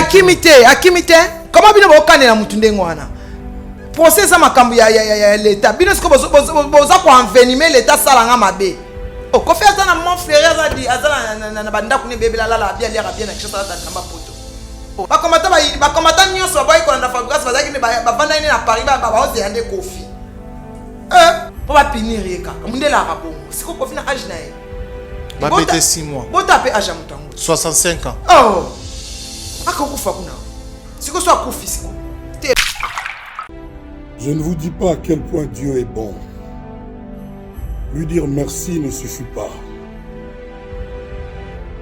akimite. Comment bino bokane na mutu ndengo wana? Procès ça makambo ya l'état. Bino siko boza ko envenimer l'état salanga mabe. Oh, ko faire ça na mon frère azala na banda kune bebe la bien lira bien na kisa ta namba poto. Oh, ba komata nyonso ba ko na Fabregas bazaki ne ba vanda ine na Paris ba oze ande Kofi. Pour pas pinir kaka. Mundela rabongo. Siko Kofi na âge na ye. Ba pété 6 mois. Bo tapé âge mutango. 65 ans. Oh. Akakufa kuna. Siko so akufi siko. Je ne vous dis pas à quel point Dieu est bon. Lui dire merci ne suffit pas.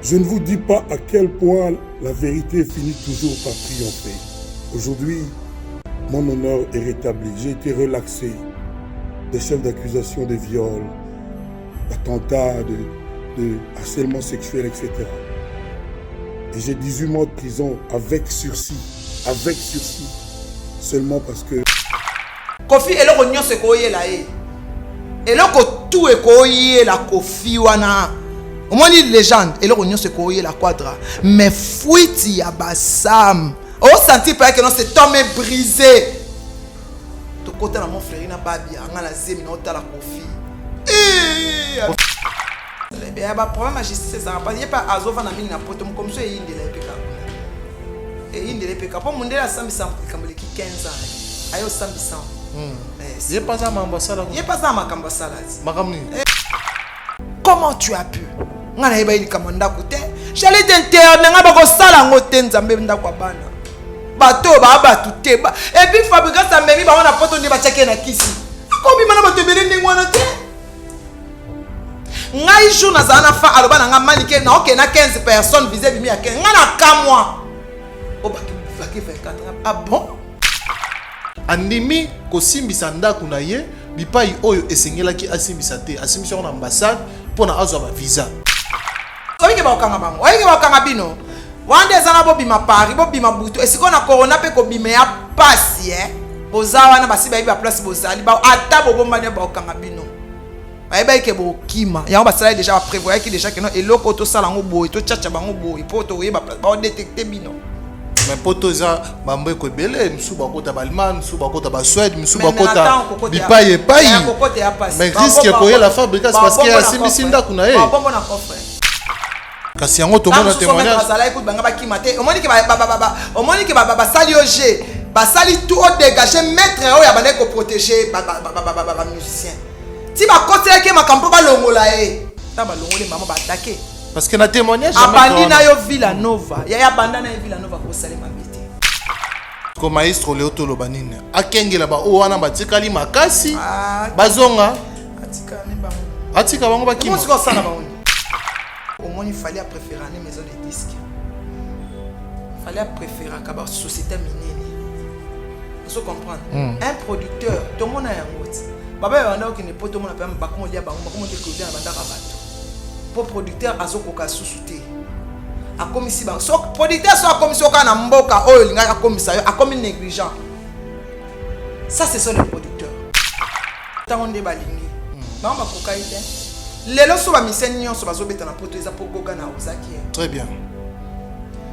Je ne vous dis pas à quel point la vérité finit toujours par triompher. Aujourd'hui, mon honneur est rétabli. J'ai été relaxé des chefs d'accusation de viol, d'attentats, de harcèlement sexuel, etc. Et j'ai 18 mois de prison avec sursis. Avec sursis. Seulement parce que... Kofi eloko nyonso ekoye la e. Eloko tout ekoye la Kofi wana. Omoni légende eloko nyonso ekoye la quadra. Mais fuiti ya basam. O senti pas que non cet homme est brisé. To kota na mon frère na babia ngala zemi na ota la Kofi. Le bien ba problème justice ça pas y pas azova na mingi na poto comme ça yindi la epeka. Et yindi la epeka po mundela sambi sam kamole ki 15 ans. Ayo sambi sam. Il pas ça m'ambassade. Il pas ça ma ambassade. Comment tu as pu? Ngana yeba ili kamanda kote. J'allais t'interner nga bako sala ngote nzambe ndako bana. Bato ba batute ba. Et puis Fabregas a memi ba on a poto ndi ba cheke na kisi. Ko bi mana bato bele ndingo na te. Ngai jour na zana fa aloba na nga manike na ok na 15 personnes visé bimi ya 15. Ngana ka moi. O ba ki 24. Ah bon? Andimi kosimbisa ndako na ye bipai oyo esengelaki asimbisa te asimbisa na ambassade pona azwa ba visa. Oyike ba okanga bango oyike ba okanga bino wande zana bo bima Paris bo bima butu esiko na corona pe ko bima ya pasi bozawa na basi ba iba place bozali ba ata bo bomba ne ba okanga bino ba iba ke bo kima ya ba sala déjà ba prévoir ki déjà que non eloko to sala ngo boy to chacha bango boy po to yeba place ba détecter bino. Mais poto za bambo ko belé musuba kota ba Allemagne musuba kota ba Suède musuba kota bipaye payi mais risque ko la Fabregas parce que asimbisi ndako na ye kasi yango to mona témoignage sala écoute banga ba kimate omoni ke ba sali oje ba sali tout au dégager maître o ya bana ko protéger ba musicien ti ba kotela ke makampo ba longola e ta ba longole maman ba attaquer. Parce que na témoignage abandi na yo Villanova ya banda na Villanova ko salema miti ko maestro Leoto Lobanine akengela ba o wana batikali makasi bazonga atika bango bakima ko sana ba oni au moins il fallait préférer une maison de disques, il fallait préférer ka ba société minene. Vous comprenez? Un producteur tout le monde a un mot baba ya banda okene poto mona pa ba komo lia bango ba komo de kodia banda ka bato pour producteur azokoka susute akomisi ba so producteur so akomisi okana mboka oyo linga akomisa yo akomi négligent. Ça c'est ça le producteur tango nde balingi bango bakoka ite lelo so ba miseni nyonso bazobeta na poto eza po goga na ozaki. Très bien.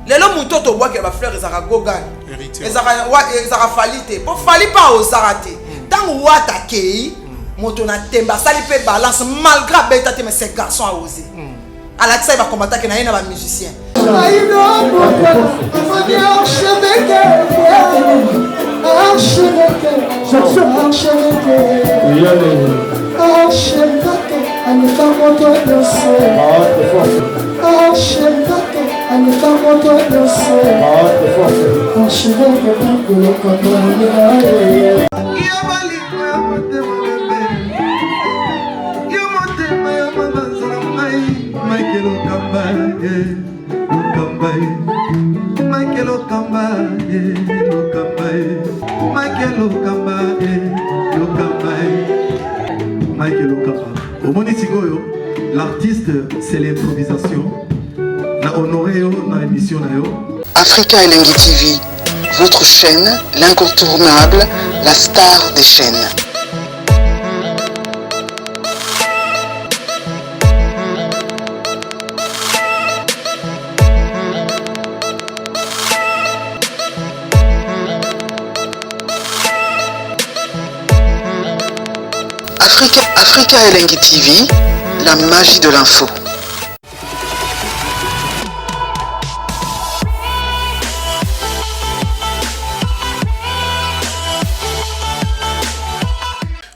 Lelo mutoto bois ke ba fleur ezaka goga héritier ezaka falite po fali pa ozarate tango wata kei moto na temba sali pe balance malgré beta te mais ces garçons a osé ala tsa ba combattre ke na yena ba musicien L'artiste, c'est l'improvisation. La honoré dans l'émission. Africa Elengi TV, votre chaîne, l'incontournable, la star des chaînes. Africa Elengi TV, la magie de l'info.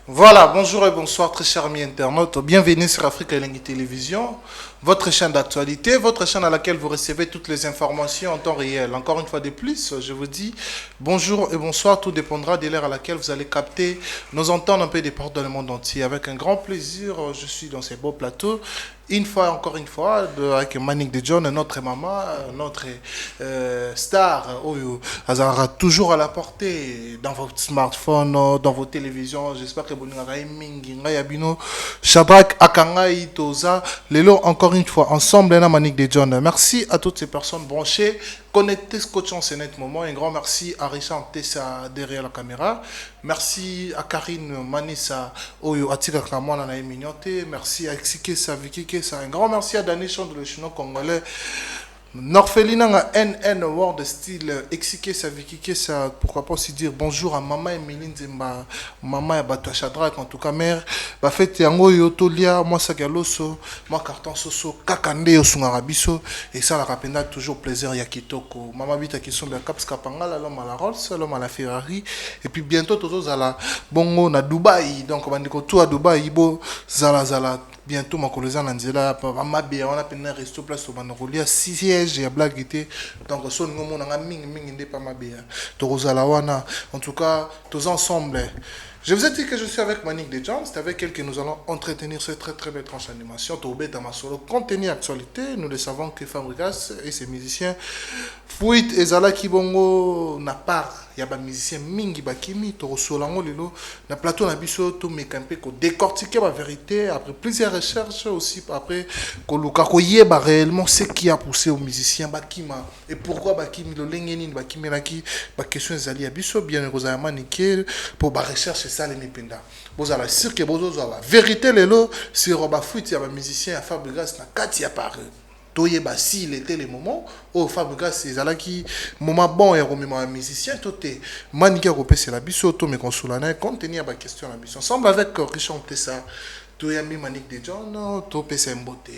Voilà, bonjour et bonsoir très chers amis internautes, bienvenue sur Africa Elengi Télévision, votre chaîne d'actualité, votre chaîne à laquelle vous recevez toutes les informations en temps réel. Encore une fois de plus, je vous dis bonjour et bonsoir, tout dépendra de l'heure à laquelle vous allez capter, nous entendre un peu des portes dans le monde entier. Avec un grand plaisir, je suis dans ces beaux plateaux. Encore une fois, avec Manick de John, notre maman, notre star, Azara, toujours à la portée dans votre smartphone, dans vos télévisions. J'espère que vous n'avez pas Shadrach Akangai Toza, Lelo, encore une fois, ensemble, Manick de John. Merci à toutes ces personnes branchées, connectées, scotchant ce net moment. Un grand merci à Richard Tessa derrière la caméra. Merci à Karine Manissa, Oyo Atika Kamwana na Emignoté. Merci à Exike Saviki. Un grand merci à Dani Chand, le chinois congolais. Norphelina NN World style Exike Saviki, ça pourquoi pas aussi dire bonjour à Maman Emeline Zemba, Maman Bato Shadrach, en tout cas mère. Bah fait yango yotolia, moi sagaloso, moi carton soso, kakande yosungarabiso, et ça la rapenda toujours plaisir yakitoko. Maman bita qui sont bien caps kapangala, l'homme à la Rolls, l'homme à la Ferrari, et puis bientôt tous à la bongo na Dubaï, donc on va dire tout à Dubaï, bo zala. Bientôt, ma collègue Nanzela, on a un resto place au Manogolia, 6 sièges et à blague était. Donc, son nom, on a ming pas ma bien. En tout cas, tous ensemble. Je vous ai dit que je suis avec Manick de John, c'est avec elle que nous allons entretenir cette très belle tranche d'animation. Toubé dans ma solo, contenu actualité, nous le savons que Fabrikas et ses musiciens, Fouit et Zala Kibongo, n'a pas, il y a des musiciens Mingi Bakimi, Toro Solango Lilo, na plateau Nabiso, tout mes campés, qu'on décortiquer la vérité, après plusieurs recherches aussi, après, qu'on le réellement ce qui a poussé aux musiciens Bakima, et pourquoi Bakimi, le Lengenin, Bakimi, la question Zali Abiso, bien heureusement, nickel, pour la recherche. Ça les mipenda boza la cirque bozo la vérité lelo si roba fuite ya ba musicien à Fabregas na kati ya Paris toye ba si il était les moments au Fabregas ezalaki moment bon et remema musicien toté Manick repese la biso to me consolana contenir ba question la biso ensemble avec Richard Tessa toyami Manick de John to pese mbote.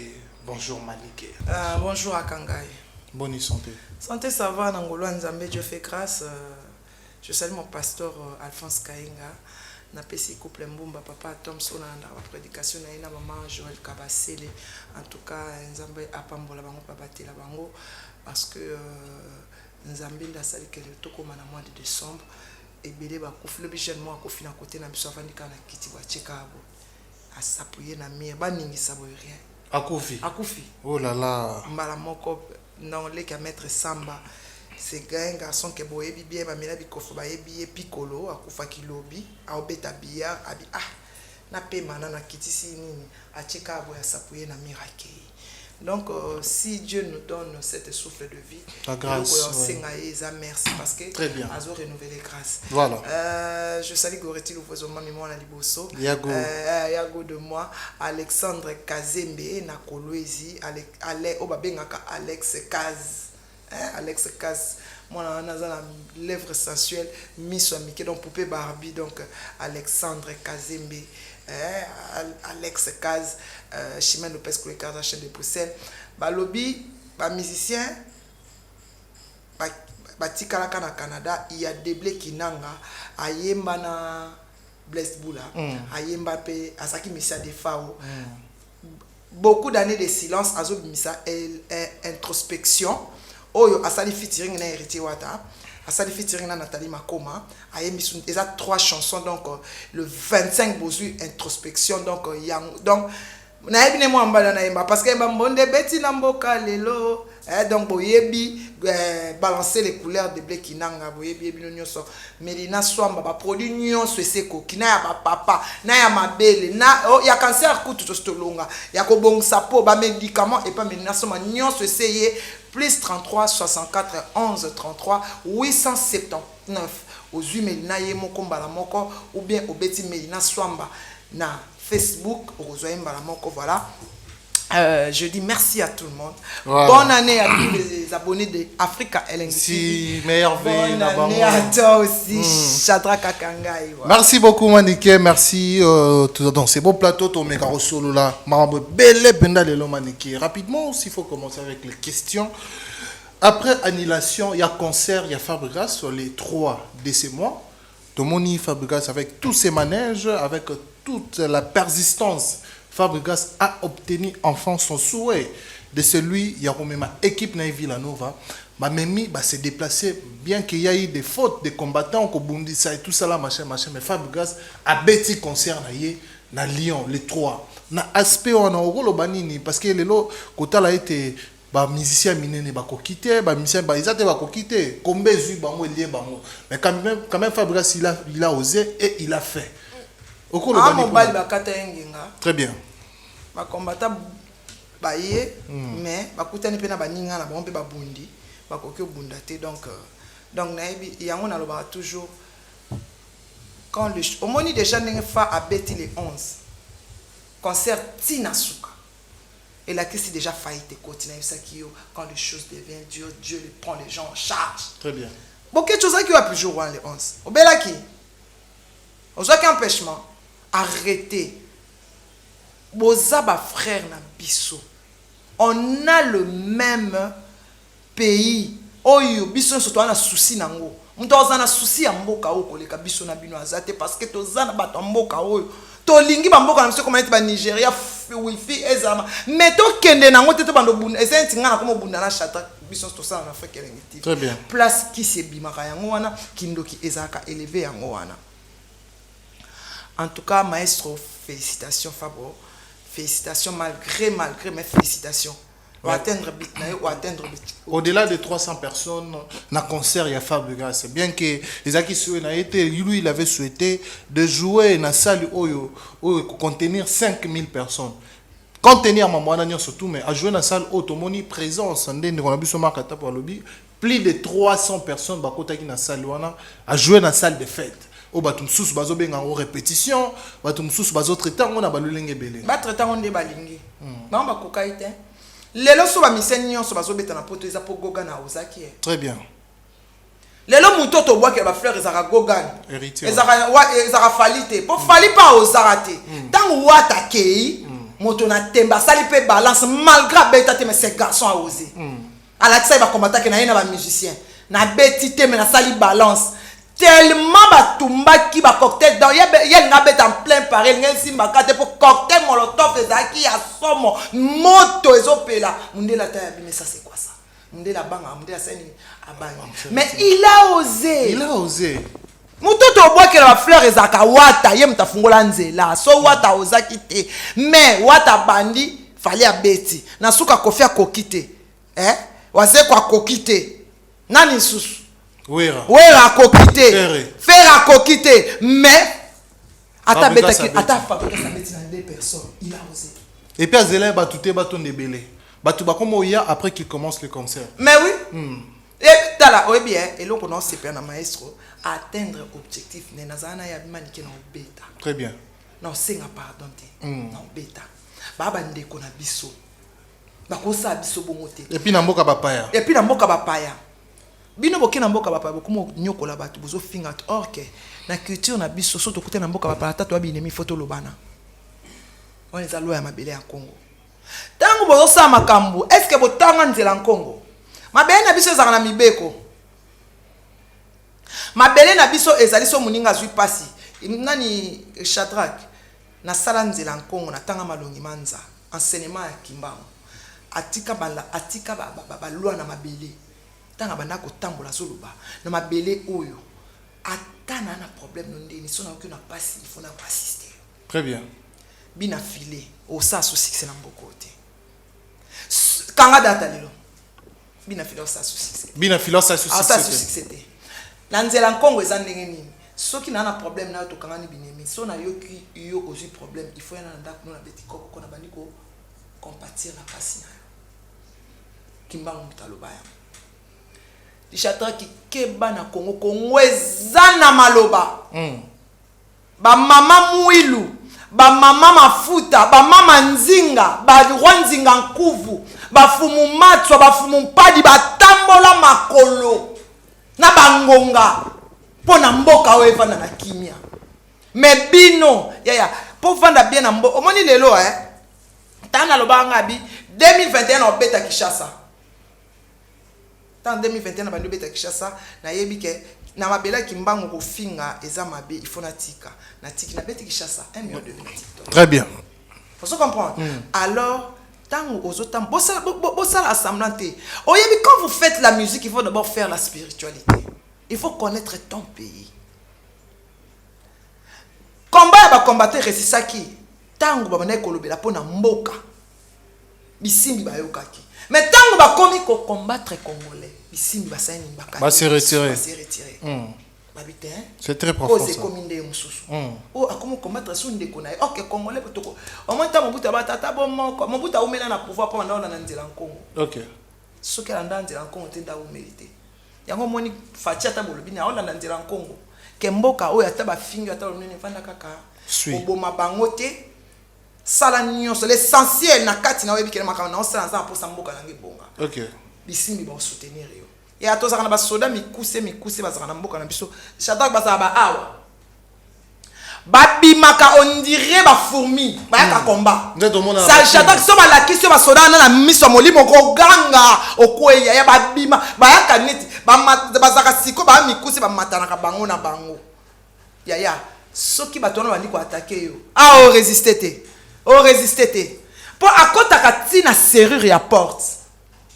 Bonjour Manick. Bonjour Akangai. Bonne santé. Santé ça va Nangolo Nzambe Dieu fait grâce. Je salue mon pasteur Alphonse Kainga. Na pesi couple mbumba papa Thompson na prédication na maman Joël Kabasele. En tout cas Nzambe apambola bango pabatela bango parce que Nzambe ndasali que le toko na mois de décembre et belé ba kofi le jeune moi kofi na côté na biso avandi kana kiti wa chekabo asapuye na mire ba ningi sabo rien akufi oh là là mbala moko non les ka mettre samba. C'est un garçon qui est bien, mais il piccolo, akufa kilobi, a obeta bia, abi na pe manana kitisi nini, a cheka aboya sapouye na miracle. Donc si Dieu nous donne cette souffle de vie, la grâce, merci parce que très bien. Azo renouveler grâce. Voilà. Je salue Goretti Louvozoma Mimona Liboso. Yago de moi, Alexandre Kazembe na Kolwezi, Obabengaka Alex Kaz. Alex Kaz, moi on a la lèvre sensuelle, Miss Amike, donc poupée Barbie, donc Alexandre Kazembe, Alex Kaz, Chimène Lopez Kouekar, la chaîne de Bruxelles, Balobi, musicien, Tikalaka na Canada, il y a des blés qui nanga, Ayemba na Blaise Boula, Ayemba pe, Asaki Missa de Fao. Beaucoup d'années de silence, Azo Missa, introspection. Oyo asali featuring na Héritier Wata, asali featuring na Nathalie Makoma, ayemi ils a 3 chansons donc le 25 bozu introspection donc donc na ebine mo ambala na yemba parce que yemba mbonde beti na mboka lelo donc boyebi balancer les couleurs de blé kinanga boyebi bino nyonso Melina Swamba ba produit nyonso eseko kina ya ba papa na ya mabele na ya cancer kutu to stolonga ya ko bongsa po ba médicament et pas Melina Swamba nyonso essayé plus 33 64 11 33 879 aux 8 Melina Yemo Kombala Moko ou bien au Betty Melina Swamba na Facebook au Mbala Moko voilà Je dis merci à tout le monde. Voilà. Bonne année à tous les abonnés de Africa LNG. Si, meilleure vie. Bonne année à toi aussi, Shadrach Kakangai. Merci beaucoup, Maniké. Merci. Dans ces beaux plateaux, ton méga solo là. Belle benda de l'homme Maniké. Rapidement, s'il faut commencer avec les questions. Après annulation, il y a concert, il y a Fabregas sur les 3 de ces mois. Tomoni Fabregas avec tous ses manèges, avec toute la persistance. Fabregas a obtenu enfin son souhait de celui, il y a même équipe na Villanova, Mimi s'est déplacé, bien qu'il y ait eu des fautes de combattants, Kobundisa et tout ça là, machin, mais Fabregas a bêti concert na Lyon, les 3. Na aspect on a au banini parce que les lots, quand elle a été musicien minene quitter, musicien ils ont quitté, combien de bango lié bango, mais quand même Fabregas il a osé et il a fait. Très bien. Ba combattant baye mais ba kutani pena ba ninga na ba mpe ba bundi ba koki bundate donc naibi yango na loba toujours quand le au moni déjà n'engue fa à beti les 11 concert tinasuka et la question déjà failli te continuer ça qui quand les choses deviennent dures Dieu les prend les gens en charge. Très bien. Bon quelque chose qui va plus jouer les 11 au belaki au soit qu'empêchement arrêtez. Bozaba frère na biso. On a le même pays. Oyo biso surtout na souci nango. Muto ozana souci ya mboka oko leka biso na bino azate parce que tozana bato mboka oyo. To lingi ba mboka na biso comme ba Nigeria wifi ezama. Mais to kende nango te to bando bunda ezenti ngana comme bunda na chata biso to ça en Afrique elengiti. Très bien. Place qui se bimaka yango wana kindoki ezaka élevé yango wana. En tout cas maestro félicitations Fabo. Félicitations malgré mes félicitations. Ouais. Au-delà de 300 personnes, dans le concert, il y a Fabregas. C'est bien que lui, il avait souhaité de jouer dans la salle où contenir 5000 personnes. Contenir ma surtout, mais à jouer dans la salle automoni présence. Plus de 300 personnes dans la salle à jouer dans la salle de fête. O batum sous bazo benga en répétition batum sous bazo traitant on a balulenge belé ba traitant on de balingi ba ba kokaite lelo so ba misenyo so bazo beta na poto eza po goga na ozaki. Très bien. Lelo muto to bois que ba fleur ezaka gogan héritier ezaka falite po fali pas ozarate tant wata kei moto na temba sali pe balance malgré beta te mais ces garçons a osé ala tsa ba combattre que na yena ba musicien na beti te mais na sali balance tellement batumba qui ba cocktail dans yel nga bet en plein Paris ngesi makate pour cocktail molotov ezaki ya somo moto ezopela mundela ta mais ça c'est quoi ça mundela banga mundela seni abanga mais il a osé mutoto bois que la fleur ezaka wata ye mtafungola nzela so wata ozaki te mais wata bandi fallait abeti na suka kofia kokite waze kwa kokite nani susu Wera a coquité. Faire a coquité. Mais, ata Fabregas a bêti dans 2 personnes. Il a osé. Et puis, Azela va tout baton de belé. Batou ba comme il y a après qu'il commence le concert. Mais oui. Et là, oui bien. Et là, on a se faire un maestro atteindre l'objectif. Nenazana ya bimanike na bêta. Très bien. Non, c'est un pardon. Non, bêta. Baba ndeko na biso. Bakosa biso bongote. Et puis, namboka bapaya. Bino boke na mboka bapa bokumo nyokola batu bozo finga orke na culture na biso soto kote na mboka bapa tatu abinemi photo lobana on les aloya mabele ya Congo tango bozo sa makambu est-ce que botanga nzela en Congo mabele na biso ezaka na mibeko mabele na biso ezali so muninga zui pasi nani Shadrach na sala nzela en Congo na tanga malongi manza enseignement ya kimbango atika ba loi na mabele tanga bana ko tambola zoluba na mabele oyo atana na problème no ndeni so na aucune passe il faut na assister. Très bien. Bina filé au sa sous succès na mbokote kanga data lelo bina filé au sa sous succès bina filé au sa sous succès na nzela Congo eza ndenge nini soki na problème na to kanga ni binemi so na yoki yo ozi problème il faut na ndako na beti koko na baniko compatir na pasi na kimbango mutalobaya Ishatra ki keba na Congo eza na maloba ba mama muilu ba mama mafuta, ba mama nzinga, ba roi nzinga nkuvu, ba fumu matswa, ba fumu mpadi, ba tambola makolo na bangonga pona mboka oyo evanda na kimia. Mais bino yaya po vanda bien na mboka omoni lelo tana lobanga bi 2021 obeta Kinshasa. Tan 2021 bandu beta Kinshasa na yebi ke na mabela kimbango ko finga eza mabe il faut na tika na tiki na beta Kinshasa 1 million de TikTok. Très bien. Faut comprendre. Alors tant aux autres bossa l'assemblée. Oyebi quand vous faites la musique, il faut d'abord faire la spiritualité. Il faut connaître ton pays. Combat ba combattre resisaki. Tango ba mane kolobela pona mboka. Bisimbi ba yokaki. Mais tango ba komi ko combattre congolais. Bisimbi ba saini bakaki. Ba se retirer. Ba se retirer. C'est très profond. C'est comme une mususu. Oh, comment combattre son déconnaille. OK, congolais plutôt. Au moins ta mobuta ba tata bon mobuta umela na pouvoir pendant on a nzela Congo. OK. Ce qu'elle a dans nzela Congo tenda u mériter. Yango moni fatia ta bolobi na on a nzela Congo. Kemboka o ya ta ba finga ta onene fanda kaka. Oboma bangote. Sala nyonso l'essentiel na kati na webi kele makana na on sala nza pour sa mboka na ngebonga. OK. Bisimi ba soutenir yo. Ya to zakana ba soda mikuse bazakana mboka na biso shadak bazaba awa babimaka on dirait ba fourmi ba yaka combat ça shadak so ba lakisi ba soda na miso molimo ko ganga okweya ya babima ba yaka neti bazaka siko ba mikuse ba matana ka bango na bango ya soki batona bandi ko attaquer yo o résister te po akota katina serrure ya porte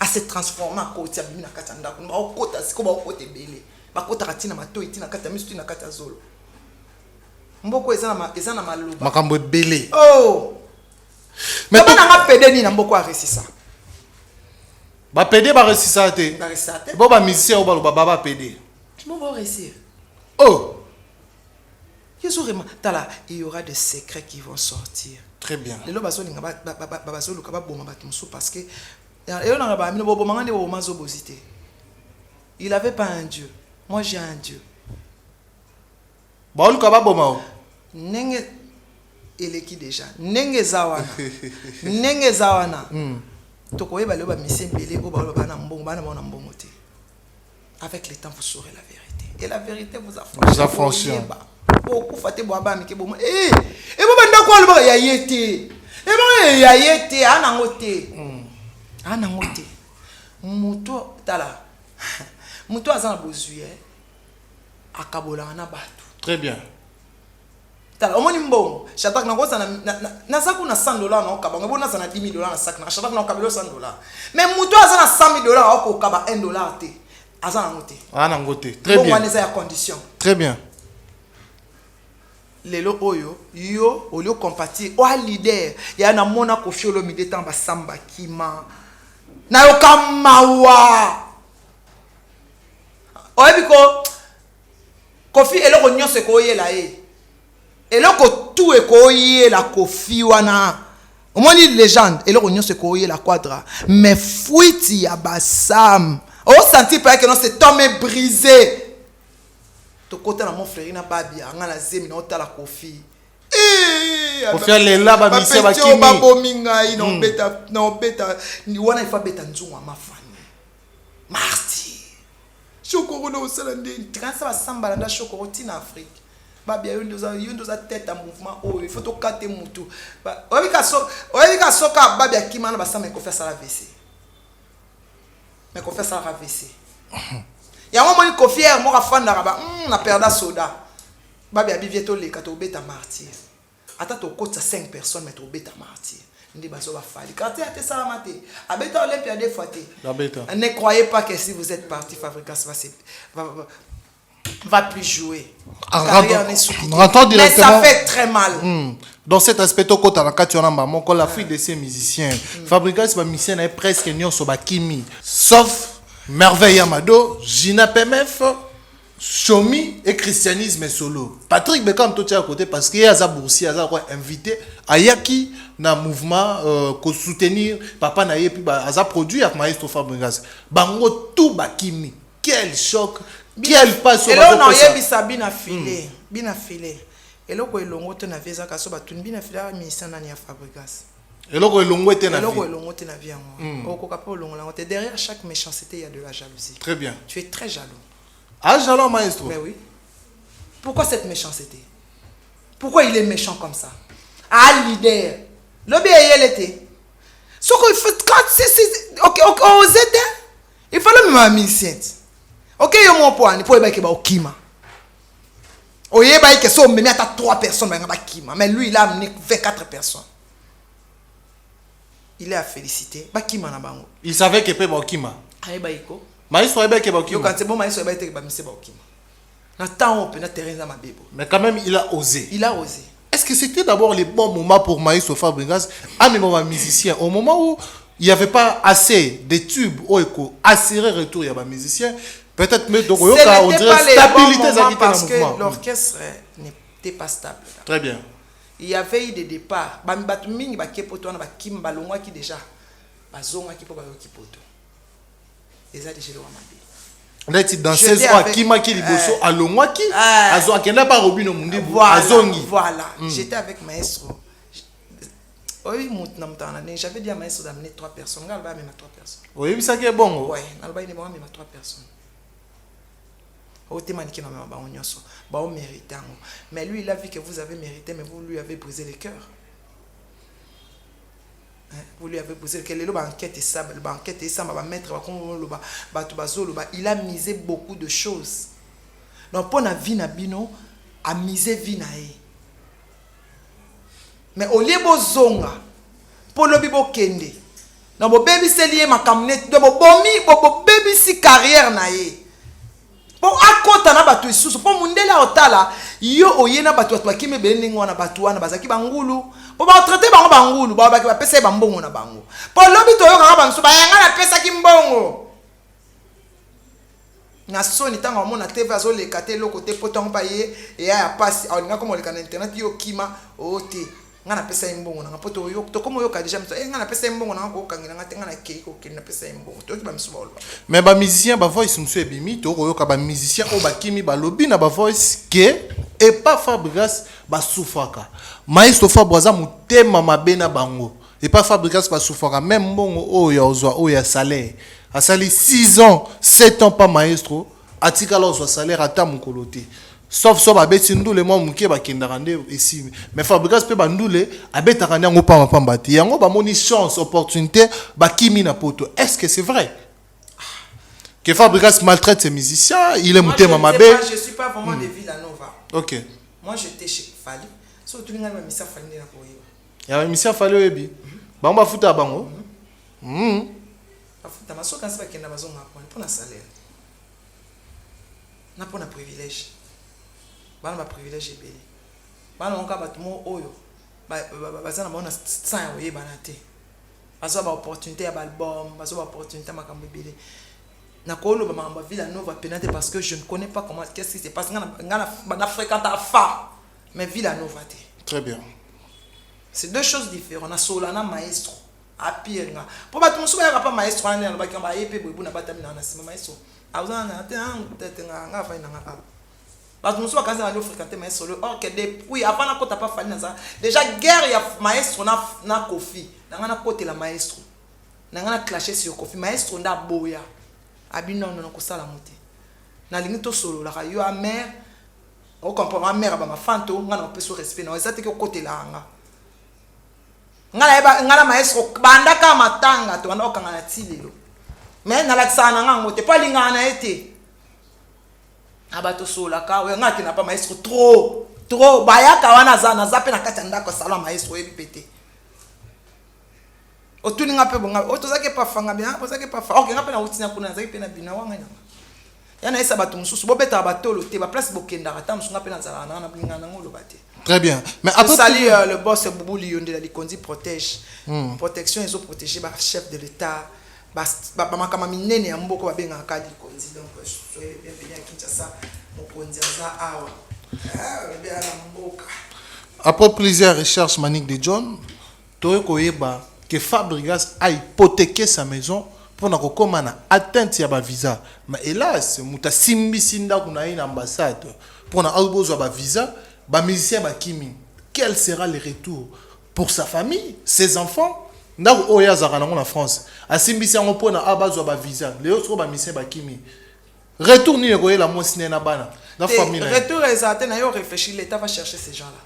à se transformer à côté à bimina katanda ko ba okota siko ba okote belé ba kota katina mato itina kata misu na kata zolo mboko eza na maluba makambo belé mais ba na pede ni na mboko a resisa ba pede ba resisa te bo ba musicien o ba lo ba pede mo ba resir Yesurema tala il y aura des secrets qui vont sortir. Très bien. Le bazo linga bazo luka ba boma batumso parce que il avait pas un Dieu. Moi j'ai un Dieu. Nenge eleki déjà. Nenge zawana. Nenge zawana. Tokoye ba loba mission belé ko ba loba na mbongo bana na mbongo te. Avec le temps vous saurez la vérité. Et la vérité vous affranchira. Beaucoup faté bo ba mi ke bo. Et bo banda ko loba ya yete. Et bo ya yete ana ngote. Ana ngote muto tala muto azana bozuye akabola na batu. Très bien. Tala omoni mbongo shatak na kosa na saku na $100 na okaba ngabona sana $10,000 na sac na shatak na okabelo $100 mais muto azana $100,000 okaba $1 te azana ngote. Ana ngote. Très bien. Bon ya condition. Très bien. Lelo oyo yo olio compatir o leader ya na mona kofiolo mideta ba samba kima na yo kamawa oyebiko kofi eloko nyonso ko yela eloko tout ko yela kofi wana omoni légende eloko nyonso ko yela quadra mais fuiti ya basam o senti pas que non cet homme est brisé to kota na mon frère na babia ngala zemi na otala kofi kofi alela ba mise ba kimi ba bominga na obeta ni wana ifa beta nzungu amafani marti chokoro na osala ndeni transa ba samba na chokoro tina Afrique babia yondo za tête à mouvement il faut to kate mutu oyika soka babia kimana ba samba ko faire ça la WC mais ko faire ça la WC yango moni kofier mo ka fanda ba na perda soda babi abivieto le kato beta martyr ata to kota 5 personnes mais to beta martyr ndi baso ba fali quartier ate salamate abeta Olympia des fois te ne croyez pas que si vous êtes parti Fabricas va plus jouer rentrons directement mais ça fait très mal dans cet aspect to kota na kati onamba moko la fille de ces musiciens Fabricas ba musicien est presque nyonso ba kimi sauf Merveille Amado, Gina PMF, Chomi et Christianisme Solo. Patrick Bekam tout à côté parce qu'il y a un boursier, il a invité Ayaki dans le mouvement pour soutenir Papa Naye puis il a produit avec Maestro Fabregas. Bango tout bakimi. Quel choc, quel pas sur et là on a eu Sabine affilé, bien affilé. eloko elongo te na vie ezaka so batunbi na fila ministère nani ya Fabregas. eloko elongo te na vie. Eloko elongo te na vie yango. Okoka pa olongo lango te. Derrière chaque méchanceté, il y a de la jalousie. Très bien. Tu es très jaloux. Ah, jaloux, maestro. Mais oui. Pourquoi cette méchanceté? Pourquoi il est méchant comme ça? Ah, leader. L'obé il était. Ce qu'il faut quand c'est OK aux aider. Il fallait même un musicien. OK, yo mon point, il faut que ba okima. Oye ba que so même à 3 personnes ba kima, mais lui il a amené 24 personnes. Il est à féliciter. Ba kima na bango. Il savait que peut ba okima. Aye ba iko. Maestro savait que ba okima. Yo quand c'est bon maestro ba ba mise ba okima. Na temps on peut na terrain za mabebo. Mais quand même il a osé. Il a osé. Est-ce que c'était d'abord les bons moments pour Maestro Fabregas, à mes moments musiciens, au moment où il n'y avait pas assez de tubes, assez de retour, il y avait musiciens, peut-être même donc on dirait stabilité parce que l'orchestre n'était pas stable. Très bien. Il y avait eu des départs. Batu mingi ba kepoto na ba kim balongwa ki déjà. Bazonga ki po ba ki poto. Eza déjà le wamabe. Dans 16 ans, qui m'a qui liboso à l'ongwaki, azo akenda pa robino mundi azongi. Voilà. J'étais avec maestro. Oui, j'avais dit à maestro d'amener 3 personnes. Regarde, même 3 personnes. Oui, ça qui est bon. Oui, il y a même 3 personnes. Au témoin qui m'a mérité. Mais lui, il a vu que vous avez mérité, mais vous lui avez brisé le cœur. Vous lui avez posé que le banquette et ça, le banquette et ça, ma maître, il a misé beaucoup de choses. Donc pour la vie na bino, a misé vie na e. Mais au lieu de zonga, pour le bibo kende, dans mon baby c'est lié ma camionette, de mon baby si carrière na e. Pour akota na batu isusu, pour mundela otala, yo oyena batu atwaki me beningo na batu wana bazaki bangulu. Pour traiter bango bangulu, ba ba pesa bambongo na bango. Pour lobi to yo kanga banso ba yanga na pesa ki mbongo. Na soni tanga mona TV azo le kate lo côté potongo pa ye e ya passe nga comme le kana internet yo kima ote. Nga na pesa mbongo na poto yo to comme yo ka déjà mso nga na pesa mbongo na ko kangina nga tenga na keiko ke na pesa mbongo. To ki ba mso ba. Mais ba musicien ba voice mso ebimi to ko yo ka ba musicien o ba kimi ba lobi na ba voice ke et pas Fabregas ba soufaka. Maestro Fabregas mutema mabena bango. Et pas Fabregas ba soufaka même bongo o ya ozwa o ya salaire. A sali 6 ans, 7 ans pas maestro, atika la ozwa salaire ata mukolote. Sauf so ba beti ndule mo muke ba kindarande ici. Mais Fabregas pe ba ndule abeta kanya ngo pa mapambati. Yango ba moni chance, opportunité ba kimi na poto. Est-ce que c'est vrai? Que Fabregas maltraite ses musiciens, il est mutema mabé. Je suis pas vraiment de Villanova. OK. Moi j'étais chez Fali. Surtout nga misa Fali na koyo. Ya misa Fali oyebi. Bango ba futa bango. Bafuta maso kansi ba kenda bazonga pour na salaire. Na pour na privilège. Bana ba privilège ebele. Bana onka batumo oyo. Bazana bona sans oyeba na te. Bazo ba opportunité ya album, bazo ba opportunité makambo ebele. Na kolo ba mamba Villanova penate parce que je ne connais pas comment qu'est-ce qui se passe na fréquente à fa mais Villanova te. Très bien. C'est deux choses différentes. Na solana maestro a pire nga. Pour ba tout soba pas maestro na ba kamba epé bobu na batami na sima maestro. Azana na te tete nga fa ina nga. Ba tout soba kaza na fréquenter maestro le or que depuis avant na kota pas fali na ça. Déjà guerre ya maestro na Kofi. Na côté la maestro. Na clasher sur Kofi maestro nda boya. Abino non ko sala muté na lingi to solo la yo a mère o comprend ma mère ba ma fanto ngana peso respect na ezate ko côté la ngala maestro banda ka matanga to na okanga na tilelo mais na laksana nga ngote pa linga na été abato solo ka we ngati na pa maestro trop bayaka wana za zape na kati ndako sala maestro ebi pété otuni ngape bonga otozake pa fanga bien otozake pa fa OK ngape na utina kuna zaki pe na bina wanga nyanga yana esa batu mususu bobeta batolo te ba place bokenda ata musu ngape na zala na blinga na ngolo bate. Très bien. Mais après sali le boss Boubou Lionde la Likondi protège. Protection ils ont protégé ba chef de l'état ba makama minene ya mboko ba benga ka Likondi donc soyez bienvenue à Kinshasa mokonzi za awa. Bien la mboka. Après plusieurs recherches Manique de John, Toyo Koyeba que Fabregas a hypothéqué sa maison pour na kokoma na atteinte ya ba visa. Mais hélas, muta simbi sinda kuna ina ambassade pour na albozo ba visa ba musicien ba kimi, quel sera le retour pour sa famille, ses enfants? Ndako oya zakana en France. Asimbisi yango pona abazwa ba visa. Leo so ba musicien ba kimi. Retour ni ko la mo sine na bana. La famille. Retour exact na yo réfléchir, l'État va chercher ces gens-là.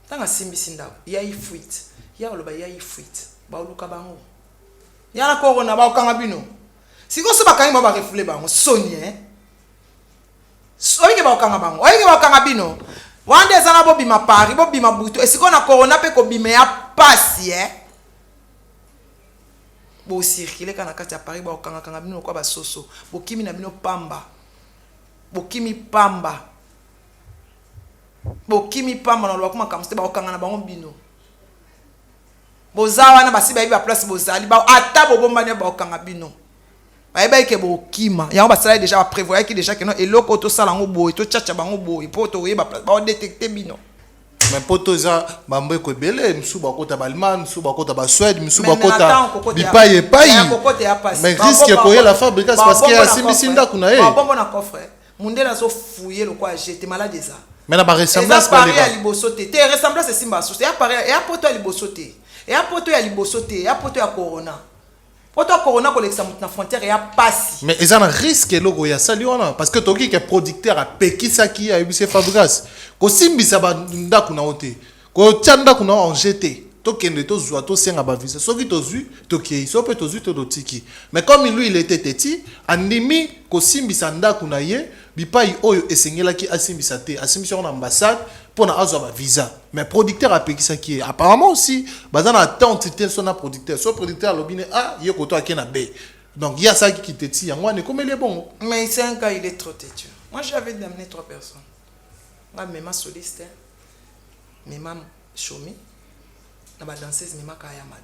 Tant asimbisi ndako, il y a eu fuite. Il y a eu fuite. Ba oluka bango. Il y a la corona ba okanga bino. Si ko so ba kangi ba refouler bango, Sonia. Oike ba okanga bango. Oike ba okanga bino. Wande zana bo bima Paris, bo bima buto. Et si ko na corona pe ko bima ya passe bo circuler kana kati ya Paris ba okanga kanga bino ko ba soso. Bo kimi na bino pamba. Bo kimi pamba. Bo kimi pamba na lo kuma kamste ba okanga na bango bino. Bo zawa na basi ba iba place bo zali ba ata bo bomba ne ba okanga bino. Ba ke bo kima. Ya ba sala déjà prévoir ki déjà que non eloko to sala ngo boy to chacha bango boy po to yeba place ba détecter bino. Mais poto za bambe ko belé msuba kota ba Allemagne, msuba kota ba Suède, msuba kota bipaye paye. Mais risque ko la fabrication parce que asimbisi ndako na Ba bombo na coffre. Mundela so fouiller le quoi jeter malade ça. Mais na ba ressemblance pas les gars. Libosoté. Te ressemblance c'est simba so. Ya pareil, ya poto ya libosoté. Ya poto ya libosoté, ya poto ya corona. Poto corona ko l'exa na frontière ya passe. Mais ils ont un risque logo ya sali wana parce que toki ke producteur a pekisa ki a yebise fabrication. Ko simbisa ba ndako na ote. Ko tanda kuna en jeté. Tokende to zwa to senga ba visa. Soki to zu to ki so peut to zu to dotiki. Mais comme lui il était petit, andimi ko simbisa ndako na ye, bipai oyo esengela ki asimbisa te. Asimbisa na ambassade pour na azwa ba visa. Mais producteur a pekisa ki apparemment aussi bazana attente tel son producteur. So producteur lobine ah yeko to akena be. Donc il y a ça qui te tient. Moi, comme il est bon. Mais 5 ans, il est trop têtu. Moi, j'avais d'amener 3 personnes. Moi, même soliste, même Chomi, ma danseuse, même Kaya Mado.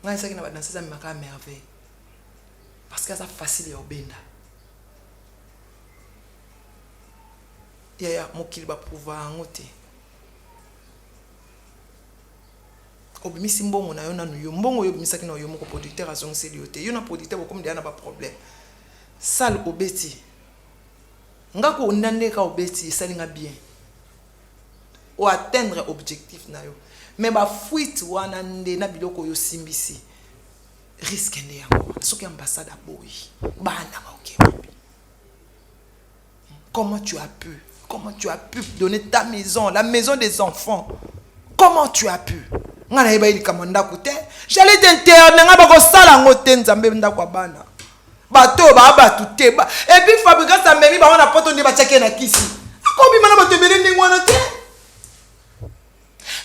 Moi, je sais que ma danseuse, même Kaya merveille. Parce que ça facile au benda. Il y a mon qui va pouvoir en ôter. Obimisi mbongo na yo na nuyo mbongo yo bimisaki na yo moko producteur azongisi liote yo na producteur bokomi dia na ba problème sale obeti ngako ndandeka obeti salinga bien o atteindre objectif na yo mais ba fuite wana nde na biloko yo simbisi risque nde yango soki ambassade aboyi bana ba ok comment tu as pu donner ta maison, la maison des enfants? Comment tu as pu? J'allais t'interner, bato ba batute ba et puis fabriquer ça même ba on a pas ton débat checker na kisi akobi mana bato bele ndingo na te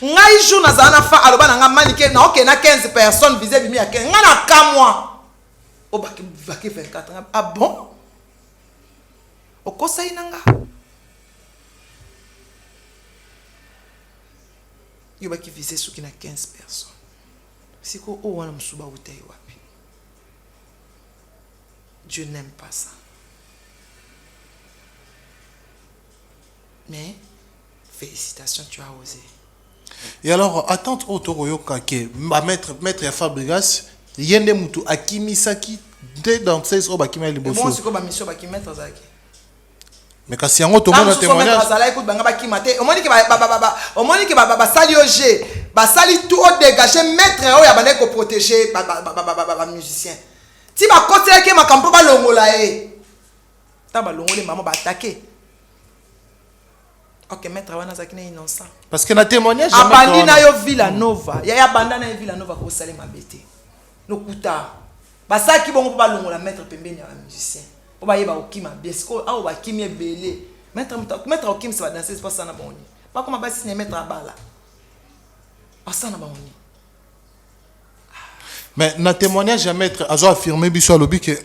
ngai jour na zana fa aloba na nga manike na ok na 15 personnes visé bimi ya 15 nga na ka moi o ba ki 24 ans ah bon o ko sai nanga yo ba ki visé suki na 15 personnes siko o wana msuba utei wapi. Dieu n'aime pas ça. Mais, félicitations, tu as osé. Et alors, attente autoroyo kake, maître Fabrigas, yende mutu akimi saki de dans 16 oba kimi liboso. Moi, c'est quoi ma mission ba ki mettre zaki. Mais kasi yango to mona témoignage. Azala écoute banga ba ki maté. Au moins que ba sali oje, ba sali tout au dégager mettre o ya bana ko protéger ba musicien. Si ba côté que ma campo ba longola ta ba longole maman ba attaquer. OK, maître wana zakina innocent. Parce que na témoignage abandi na yo Villanova. Ya banda na Villanova ko sali mabete. Lokuta. Ba saki bongo ba longola maître pembeni ya musicien. Po ba yeba okima bien siko a ba kimi belé. Maître okim ça va danser pas ça na boni. Pas comme ba si maître abala. Asa na boni. Mais dans le témoignage, maître a affirmé que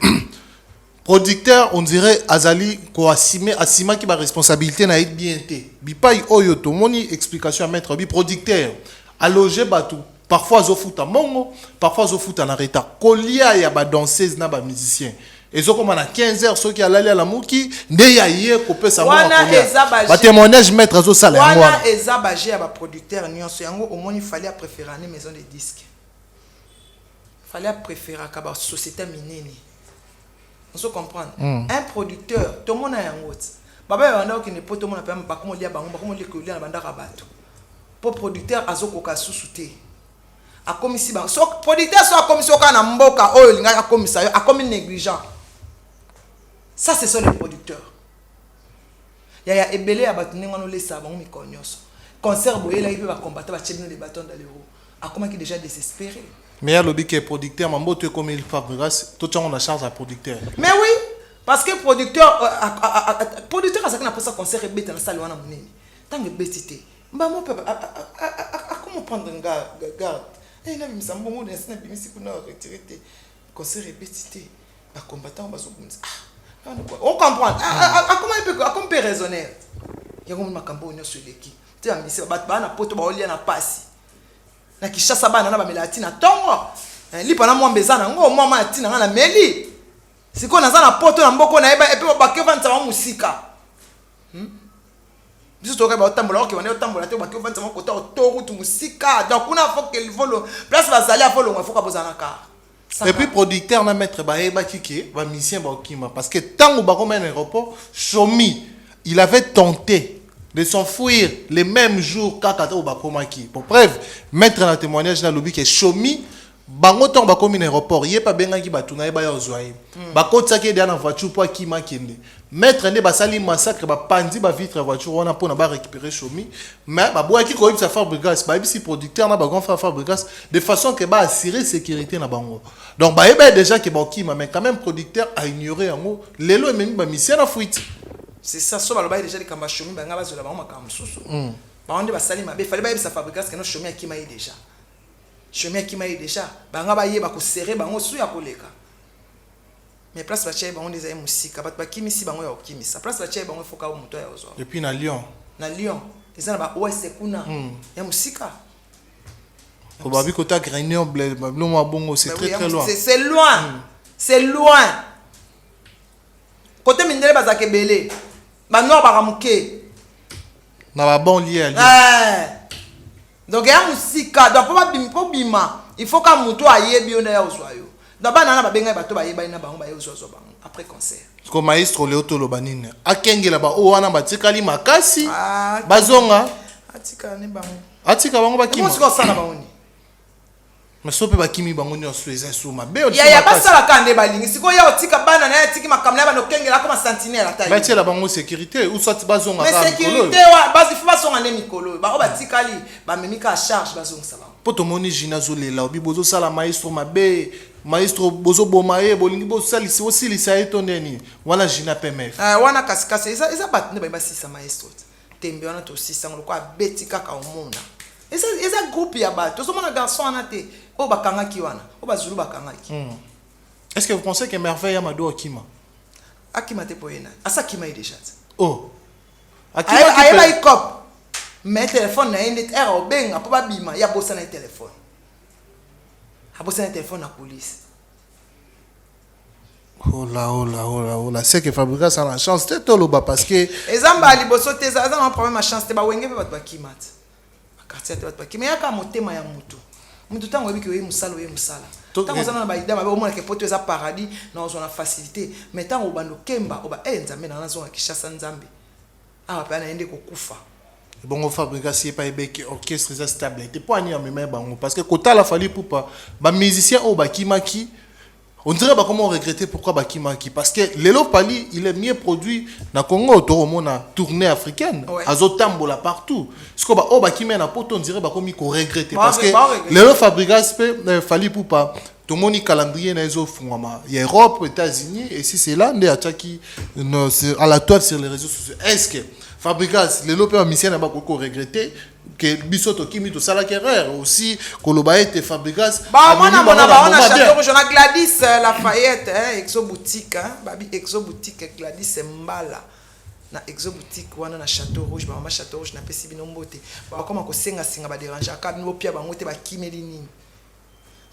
producteur, on dirait Azali ko asima qui a responsabilité na être bien été. Bipai oyo to moni explication à maître bi producteur a logé batu parfois zo futa mongo, parfois zo futa na retard. Kolia ya ba danseuse na ba musicien. Et zo comme na 15h ceux qui allali à la muki nde ya ye ko pesa mo kolia. Ba témoignage maître zo sala yango. Wana ezaba je ba producteur nyonso yango au moins il fallait préférer une maison de disques. Fallait préférer à la société minée. On se comprend. Un producteur, tout le monde a un autre. baba banda okende poto mona pe ba komo lia bango ba komo lia ko lia na banda ka bato po producteur azokoka susuté akomisi ba so producteur so akomisi oka na mboka oyo linga akomisa yo akomi négligent. Ça ce sont les producteurs. Ya ebele ya bato ninga no lesa bango mikonyoso concert boyela ipe ba combattre ba chemino les bâtons dans les roues akoma ki déjà désespéré. Mais il y a lobby qui est producteur, mambo tu comme il fabrique, tout le monde a charge à producteur. Mais oui, parce que producteur a ça qu'on appelle ça concert et bête dans la salle wana munene. Tant que bêtité. Mba mo papa comment prendre un garde. Eh na bimisa mbongo na sina bimisi kuna retraité. Concert et bêtité. Ba combattant ba so kumisa. On comprend. Comment peut raisonner. Ya ngomu makambo nyo sur l'équipe. Tu as mis ça ba na poto ba olia na passe. Na kishasa bana na ba melati na tongo lipa na mwambe zana ngo mwa mati na meli siko na zana poto na mboko na eba epe ba ke vanta wa musika biso to ka ba otambola oke wana otambola te ba ke vanta wa kota otoru tu musika donc kuna faut que le volo place bazali a volo faut ka bozana ka et puis producteur na mettre ba eba kiki ba musicien ba okima parce que tango ba comme un aéroport Chomi il avait tenté de s'enfuir les mêmes jours qu'Akata ou Bakomaki. Pour preuve, mettre un témoignage dans le lobby qui est Chomi, bango ton bakomi aéroport, yé pas benga ki batuna yé ba yozoaye. Bako tsake dans voiture pour qui makende. Mettre ne basali massacre ba pandi ba vitre voiture on a pour na ba récupérer Chomi, mais ba boya ki ko sa fabrikas, ba bisi producteur na ba grand fabrikas de façon que ba assurer sécurité na bango. Donc ba yé déjà que ba okima mais quand même producteur a ignoré en lelo même ba mission na fuite. C'est ça, so baloba déjà les kamba chomi banga bazola ba makam susu. Ba onde ba sali mabe fallait ba yebisa fabrikas que no chomi akima yi déjà. Chomi akima yi déjà. Banga ba yeba ko serrer bango su ya koleka. Mais place ba chai bango des musika bat ba kimisi bango ya okimisa. Place ba chai bango foka muto ya ozo. Et puis na Lyon. Na Lyon, ezana ba ouest kuna ya musika. Ko ba bi ko ta Grenoble, ba blo bongo c'est très très loin. C'est loin. C'est loin. Côté mindele bazake belé. Ba nord baramuke na ba bon lié donc ya musika donc pour bima il faut ka muto ayebi onda ya ozwayo donc ba nana ba benga bato ba yeba ina bango ba yezo bango après concert ko maestro Leoto Lobanine akengela ba o wana batikali makasi bazonga atika ne bango ba kima musiko sana baoni mais sope ba kimi bango nyonso eza suma be o ya basala kande balingi siko ya otika bana na ya tiki makamna ba no kengela comme sentinelle atayi ba tiela bango sécurité ou soit bazonga mais sécurité wa basi fa songa ne mikolo ba o batikali ba memika charge bazonga sala poto moni jinazo lela obi bozo sala maestro mabe maestro bozo bomaye bolingi bo salisi aussi lisa etondeni wana jina PMF wana kasikase eza bat ne ba sisa maestro tembe wana to sisa ngolo betika ka omona eza groupe ya bato so mona garçon anate o bakanga ki wana o bazulu bakanga ki est-ce que vous pensez que merveille Amadou Akima te poena asa kima yi déjà oh Akima ki ba ikop mais téléphone na ende era obenga po babima ya bosa na téléphone abosa na téléphone na police oh là c'est que Fabrica ça la chance c'est tout là parce que ezamba liboso te za un problème à chance te ba wenge ba bakimat quartier te ba bakima ya ka motema ya mutu tango ebi ke we musala tango zana na ba idama ba omona ke poto eza paradis na ozona facilité mais tango bando kemba oba nzambe na nazo na kishasa nzambe ah pa na ende kokufa bon Fabrica si pas ebeki orchestre est stable et pas ni amema bango parce que kota la fali pour pas ba musicien o bakimaki on dirait bah comment regretter pourquoi bakimaki parce que Lelo Pali il est mieux produit na Congo to mona tournée africaine azotambola partout ce que bah o bakimé na poto on dirait bah comme il regretter parce que Lelo Fabrica fali pour pas tout le monde calendrier na ezo fungama Europe États-Unis et si c'est là ndé ataki à la toile sur les réseaux sociaux est-ce que Fabrikas Lelo pe mission na ba ko regretter que bisoto kimi to sala erreur aussi koloba ete Fabrikas ba mona ba on a Château Rouge on a Gladys Lafayette Exo boutique babi Exo boutique Gladys Mbala na Exo boutique wana na Château Rouge ba mama Château Rouge na pesi bino mbote ba koma ko senga ba déranger ka bino pia bango te ba kimeli nini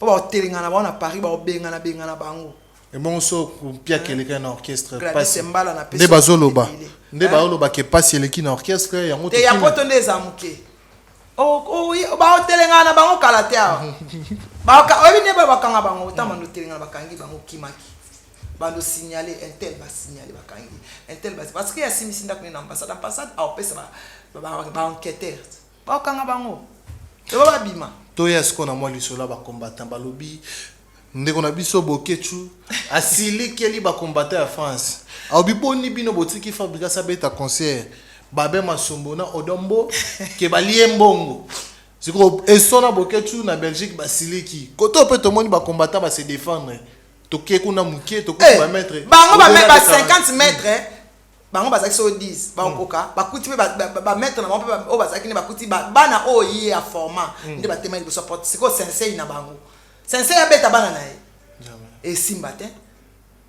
po ba telinga na ba na Paris ba benga na bango et bon so pia quelqu'un na orchestre passe Mbala na pesi nde bazoloba nde baoloba ke passe quelqu'un na orchestre yango te ya poto nde zamuke oh ba telinga na bango kalatea ba ka obi ne ba bakanga bango tama no telinga bakangi bango kimaki bando signaler un tel va signaler bakangi un tel va parce que ya simisi ndako ni ambassade a opesa ba enquêteur ba kanga bango to ba bima to ya sko na moi lisola ba combattant ba lobby ndeko na biso bokechu asili keli ba combattant ya France obi boni bino botiki fabrika sabeta concert babe masombo na odombo ke balie mbongo siko esona bokechu na Belgique basiliki koto pe to moni ba combattant ba se défendre toke kuna mukie to ba mettre bango ba mettre 50 mètres bango ba zakso 10 ba okoka ba kuti ba mettre na bango o ba zakini ba kuti bana o yi ya format ndi ba tema liboso porte siko sensei na bango sensei ya beta bana na ye et simba te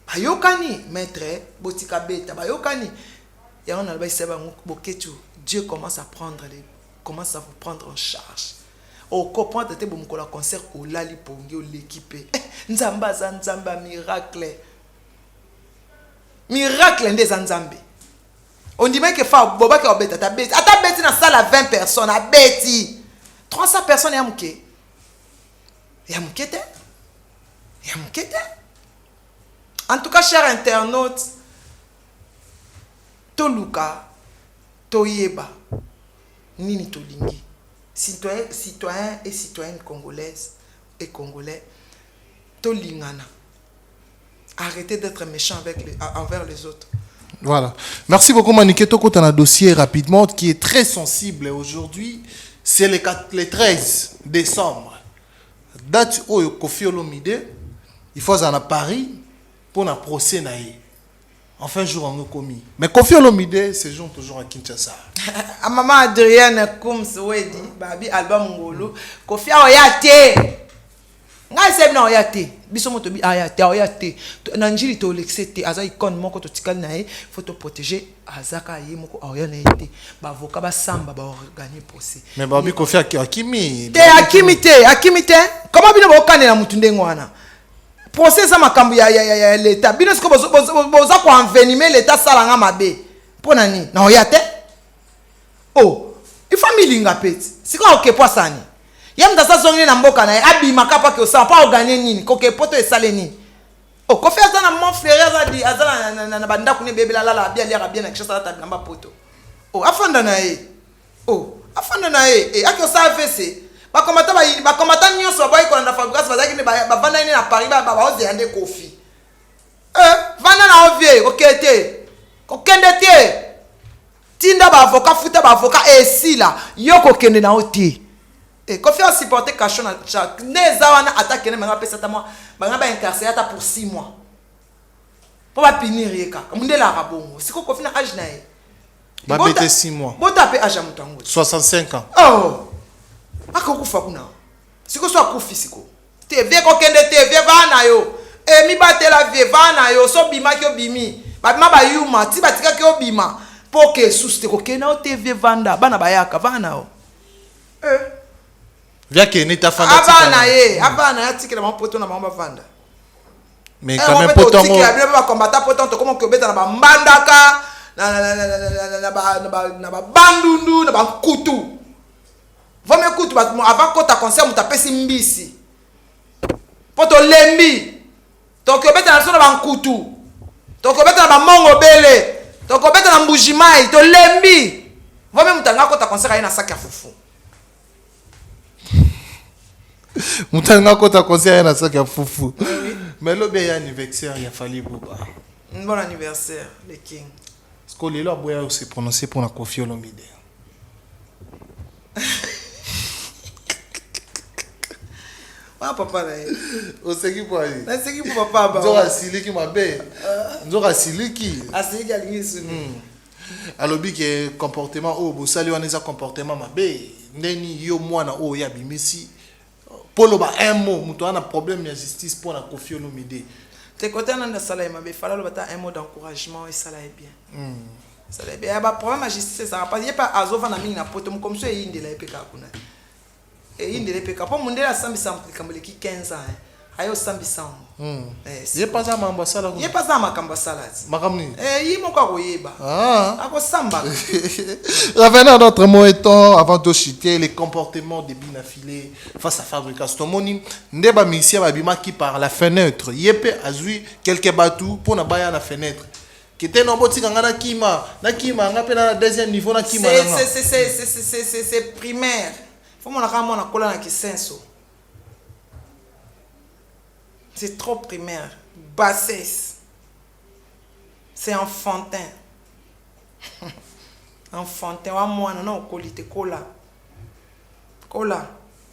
bayokani maître botika beta bayokani ya on a ba seba bokechu Dieu commence à commence à vous prendre en charge au comprendre te bon ko la concert au lali pongi o l'équipe nzamba za nzamba miracle nde za nzambe on dit même que fa boba ke obeta ta beti ata beti na salle à 20 personnes a beti 300 personnes ya muke en tout cas chers internautes toluka toyeba nini tolingi citoyens et citoyennes congolaises et congolais tolingana arrêtez d'être méchants envers les autres. Voilà. Merci beaucoup Maniké. Toko un dossier rapidement qui est très sensible aujourd'hui. C'est le 13 décembre. Date où Kofi Olomide, il faut aller à Paris pour un procès naïe. Enfin, jour en commis. Mais Kofi Olomide séjourne toujours à Kinshasa. A maman Adrienne Kums Wedi, babi album ngolo. Kofi oyate. Ngai sebna oyate. Biso moto bi ayate oyate. Nanjili to lexete aza icône moko to tikali na ye, faut te protéger azaka ye moko oyana ete. Ba avocat ba samba ba organiser procès. Mais babi Kofi akimi. Akimite. Comment bino ba okane na mutu ndengo wana? Procès ça makambu ya l'état bino siko boza ko envenimer l'état salanga mabe pona ni na oyate oh il faut milinga peti siko oke poisani yem dasa zongi na mboka na abima kapa ke osa pa organiser nini koke poto esale nini oh ko faire ça na mon frère za di azala na banda kune bebe la la bien lira bien na kishasa ta namba poto oh afanda na e akio sa vese bakomata nyonso ba ikola na fabrication bazaki ne ba vanda ine na Paris ba oze ande Kofi vanda na ovie okete kokende te tinda ba avocat futa ba avocat esila yo kokende na oti Kofi a supporté cachon na chaque neza wana attaque ne manga pesa ta moi banga ba incarcéré ata pour 6 mois pour ba punir yeka mundela rabongo siko Kofi na âge na e ba bete 6 mois bota pe âge mutango 65 ans oh akakufa kuna siko so akufi siko te vie kokende te vie vana yo mi batela vie vana yo so bima ki obimi babima ba yuma ti batika ki obima poke suste kokena o te vie vanda bana bayaka vana yo via que ni ta fanda abana ya tikela mapoto na mamba vanda mais quand même poto ngo tikela ba combattant poto to comment que beta na ba mbandaka na ba bandundu na ba kutu. Vome kutu avant kota concert mutapesi mbisi. Poto lembi. Toko beta na sona bankutu. Toko beta na bamongo bele. Toko beta na mbujimai to lembi. Vome mutanga kota concert aina sac ya fufu. Mutanga kota concert aina sac ya fufu. Mais le bien anniversaire il a fallu Bouba. Bon anniversaire le king. Parce que lelo aboya se prononcer pour na Kofi Olomide. Ah papa là. Oseki kwa yi. Na seki pour papa ba. Nzora siliki mabe. Nzora siliki. Aseki alingi sunu. Alobi ke comportement o bo sali wana za comportement mabe. Ndeni yo mwana o ya bimisi. Polo ba un mot muto ana problème ya justice pour na Kofi Olomide. Te côté na na sala mabe fala lo bata un mot d'encouragement et ça là est bien. Ça là est bien. Ba problème à justice ça va pas. Il pas azova na mingi na poto comme ça yindi la epeka kuna. Et il ne peut pas. Pour mon délai, ça me semble qu'il 15 ans. ayo sambi sango ye pas ça mambo sala ye pas ça makambo salati makamni yi moko akoyeba akosamba. Revenons à notre mot étant avant de chuter les comportements des binafilés face à fabrication moni ndeba misia babima qui par la fenêtre yepe azui quelques batou pour na baya na fenêtre qui était nombo tikanga na kima nga pe na deuxième niveau na kima c'est primaire faut mon akama na kola na kisenso. C'est trop primaire. Bassesse. C'est enfantin. Enfantin. Wa mwana na okolite kola. Kola.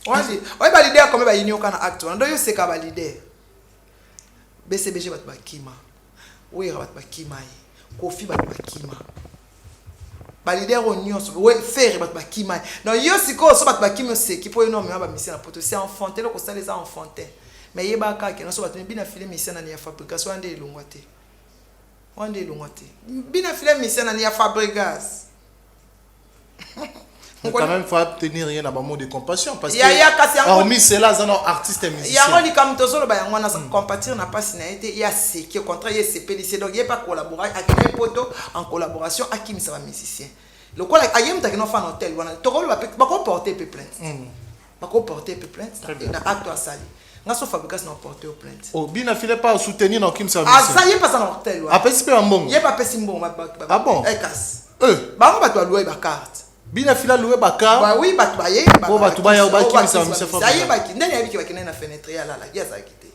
Oye ba leader comme ba yinyo kana acte. Ndo yo seka ba leader. BCBG bat ba kima. Oye bat ba kima. Kofi bat ba kima. Ba leader onyo so we faire bat ba kima. Non yo siko so bat ba kima se ki po no me ba mission na poto. C'est enfantin lo ko ça les enfantins. Mais il y a des gens qui ont bien filé mission dans la fabrication de l'ongwate. On dit l'ongwate. Bien filé mission dans la fabrication. Quand même, il faut tenir rien à mot de compassion parce que hormis cela, c'est un artiste et musicien. Il y a un comme tout ça, on a compatir n'a pas signé. Il y a ce qui au contraire, il y a CPDC donc il n'y a pas collaborer avec les poteaux en collaboration avec qui sera musicien. Le quoi la ayem ta qui n'ont fait un hôtel, on a tout le va porter plainte. Va porter plainte. Dans acte à sali. Nga so fabrication na porter plainte. Oh, bien filé pas soutenir dans Kim service. Ah ça y est pas dans hôtel. Après c'est pas un bon. Y est pas pesi mbon ah bon? Eh casse. Ba ba to louer ba carte. Bien filé louer ba carte. Ba oui ba to ba ye ba. Oh ba to ba ya ba Kim service fabrication. Ça y est ba ki ndani abi ki ba kina na fenêtre ya la ya za kité.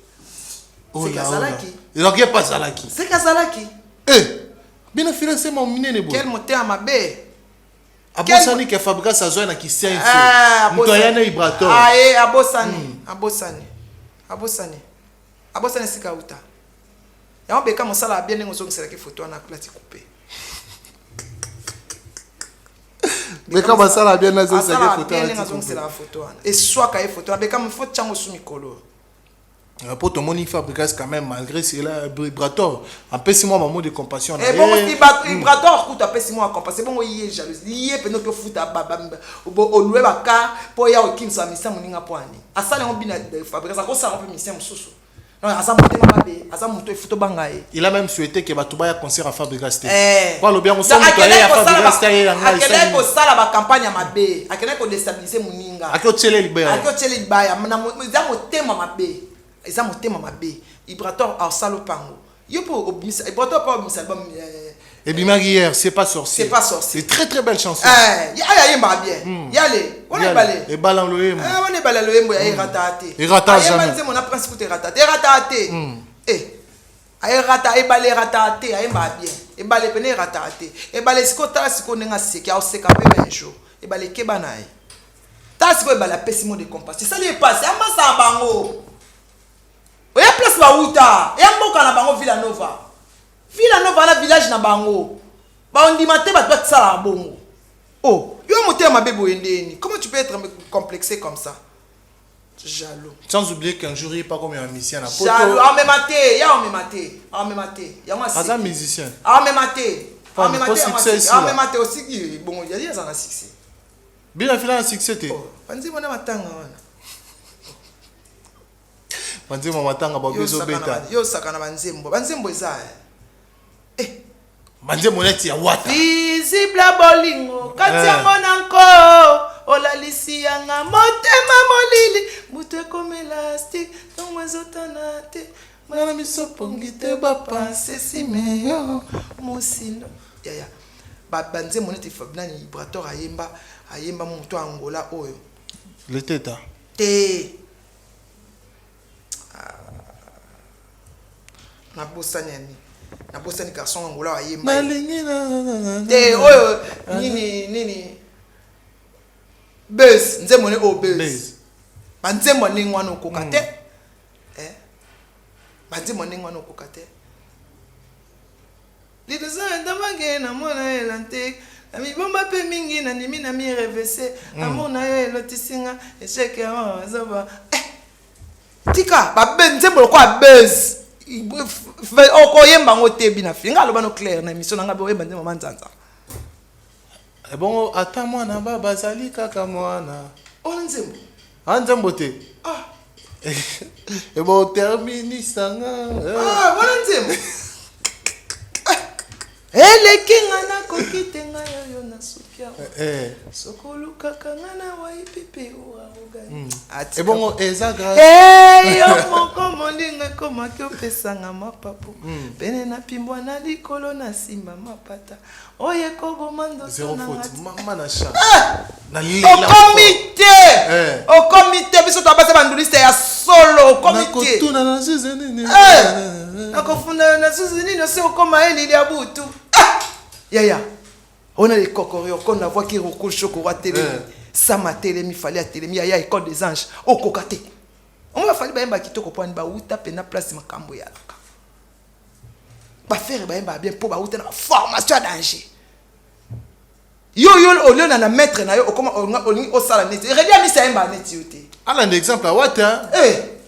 C'est Kazalaki. Il a pas Kazalaki. C'est Kazalaki. Bien filé c'est mon miné ne bon. Quel moteur ma bé. Abosani qui fabrique sa zone qui sien. Mtoyane vibrateur. Abosani sika uta. Ya on beka mosala bien ngo zongisela ki photo na plati coupé. Beka mosala bien na zongisela ki photo na plati photo. Et soit ka photo beka mo photo chango sous mikolo. Pour ton moni fabrication quand même malgré cela vibrateur. En plus moi maman de compassion. Et bon vibrateur coûte après 6 mois compasser bon yé jalousie. Yé peno que futa baba o louer ba ka po ya o kim sa misa moninga po ani. Asala on bina fabrication ko sa on peut misa mususu. Non, il a même souhaité que Batouba ait concert à fabrication. Quoi le bien on sent que il a fabrication la campagne à Mabé, à quel point déstabiliser Muninga. À quoi télé libéra. À quoi télé libéra. Mon thème Mabé. Ils ont mon thème Mabé. Ibrator à Salopango. Il faut Ibrator pas mis album. Et Bimaguière, c'est pas sorcier. C'est pas sorcier. C'est très très belle chanson. Y a bien. Y allez. On est balé. Et balan le M. On est balé le M. Y a raté. Et raté jamais. C'est mon principe de raté. Raté. Aye rata e balé raté. Aye ba bien. E balé pene raté. E balé sikota sikonenga seki a seka pe benjo. E balé kebanaye. Ta siko e balé pesimo de compassion. Ça lui passe. Amba sa bango. Oya place ba uta. E amboka na bango Villanova. Villanova na village na bango. Ba on dit maté ba doit ça la bongo. Oh, yo monter ma bébé endeni. Comment tu peux être complexé comme ça? Jaloux. Sans oublier qu'un jour il pas comme un musicien à poto. Jaloux, on me maté, ya on me maté. On me maté. Ya moi c'est. Un musicien. On me maté. On me maté. On me maté aussi bon, il y a ça na succès. Bien la un succès té. Oh, panzi mona matanga wana. Panzi mona matanga ba bezo beta. Yo sakana banzembo. Banzembo eza. Manje moneti ya wata. Visible bolingo katia monanko olalisi yanga motema molili mutu comme élastique donc mwezotana te mwana misopongi te ba penser si meilleur musino ya banze moneti fabnani vibrateur ayemba mutu angola oyo le teta te na bosani na bosani garçon angola ayemba te oyo nini buzz nzemone o buzz banzembo ningwana okokate banzembo ningwana okokate lidosa ndabange na mona elante ami bomba pe mingi na nimi na mi revese amona yo elotisinga echeke azaba tika ba nzembo kwa buzz oko yemba ngote bina finga loba no clair na mission nga bo yemba nzembo manzanza. Et bon, attends moi na baba zali kaka mwana. On nzembo. Nzembo te. Et bon, termine ça. Ah, voilà nzembo. Eleki ngana kokite ngayo yo na supia. Sokoluka kangana wa ipipi wa ugani. Et bon, eza grâce. Yo moko molinga koma ki opesanga mapapu. Pene na pimbwa na likolo na simba mapata. Oye kogo mando zéro faute. Maman na chat. Au comité, biso tabasa banduliste ya solo au comité. Nakotuna na zizeni. Nakofunda na zizeni no se okoma eli ya butu. Yaya. On a les cocoris, on a voix qui recoule chocolat télé. Sama télé mi fallait à télé mi yaya école des anges au kokate. On va falloir ba kitoko point ba uta pena place makambo ya laka. Ba faire ba bien pour ba uta na formation à danger. Yo au lieu na maître na yo okoma o sala net. Redia mi sa mba net yote. Ala un exemple à Wata.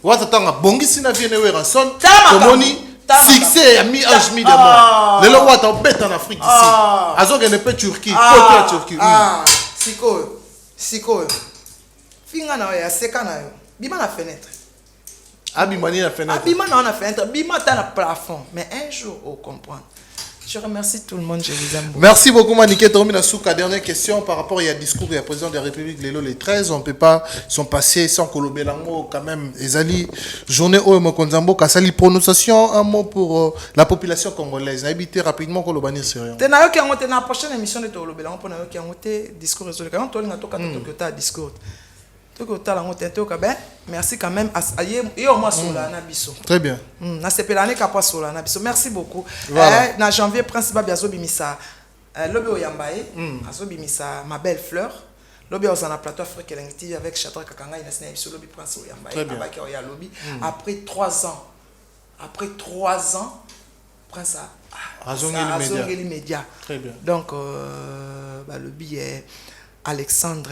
Wata tanga bongisi na viene we ranson. Komoni succès a mis un demi de mois. Le lo Wata bête en Afrique ici. Azog ne peut Turquie, côté Turquie. Siko. Finga na ya seka na yo. Bima na fenêtre. Abimani la fenêtre. Bima na na fenêtre, bima ta na plafond. Mais un jour on comprend. Je remercie tout le monde, je vous aime beaucoup. Merci beaucoup, Maniké Toromina Souka. Dernière question par rapport au discours du président de la République, les 13. On ne peut pas s'en passer sans Kolobelango, quand même. Ezali, journée au Mokonzambo, Kassali, prononciation, un mot pour la population congolaise. Habitez rapidement Kolobani Syrien. Tenayo qui a monté dans la prochaine émission de Kolobelango, pour qui a monté discours résolu. Quand on a toka discours. Merci quand même. Très bien. Merci beaucoup. Voilà. En janvier, principal biazo bimisa. Lobi oyambaye, azo bimisa ma belle fleur. Lobi ozana plateau Afrique Elengiti avec Chatra Kakanga inasina biso lobi prince oyambaye. Abaki oya lobi. Après 3 ans. Prince a Azongeli Média. Très bien. Donc lobi est Alexandre